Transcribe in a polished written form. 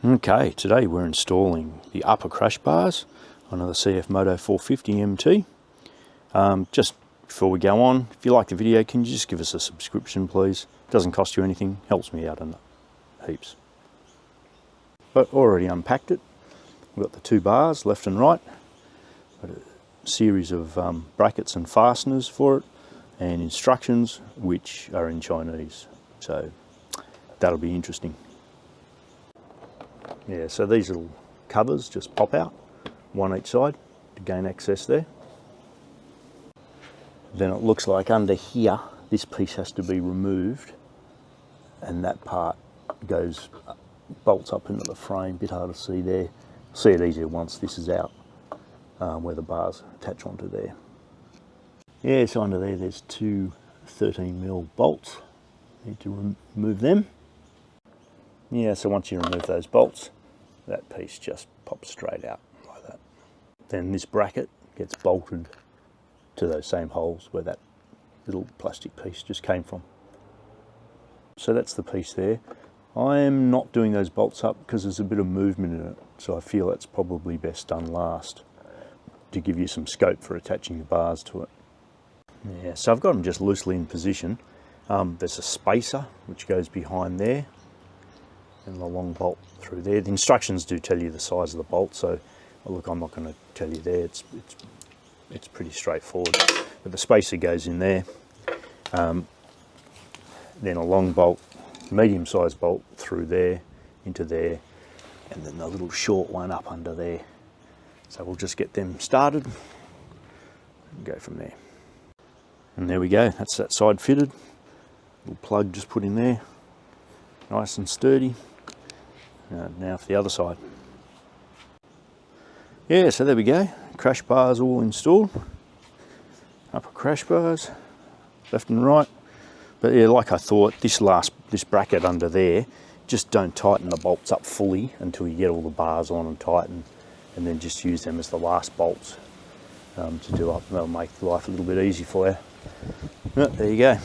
Okay, today we're installing the upper crash bars on the Cfmoto 450 MT. Just before we go on, if you like the video, can you just give us a subscription, please? It doesn't cost you anything, helps me out heaps. But already unpacked it. We've got the two bars, left and right. Got a series of brackets and fasteners for it, and instructions which are in Chinese. So that'll be interesting. Yeah, so these little covers just pop out, one each side, to gain access there. Then it looks like under here, this piece has to be removed, and that part bolts up into the frame. Bit hard to see there. See it easier once this is out, where the bars attach onto there. Yeah, so under there's two 13mm bolts. Need to remove them. Yeah, so once you remove those bolts, that piece just pops straight out like that. Then this bracket gets bolted to those same holes where that little plastic piece just came from. So that's the piece there. I am not doing those bolts up because there's a bit of movement in it, so I feel that's probably best done last to give you some scope for attaching the bars to it. Yeah, so I've got them just loosely in position. There's a spacer which goes behind there, and the long bolt through there. The instructions do tell you the size of the bolt, so look, I'm not going to tell you there. It's pretty straightforward. But the spacer goes in there. Then a long bolt, medium-sized bolt through there, into there, and then the little short one up under there. So we'll just get them started and go from there. And there we go. That's that side fitted. Little plug just put in there, nice and sturdy. Now for the other side. Yeah, so there we go. Crash bars all installed. Upper crash bars, left and right. But yeah, like I thought, this bracket under there, just don't tighten the bolts up fully until you get all the bars on and tighten, and then just use them as the last bolts to do up. That'll make life a little bit easy for you. There you go.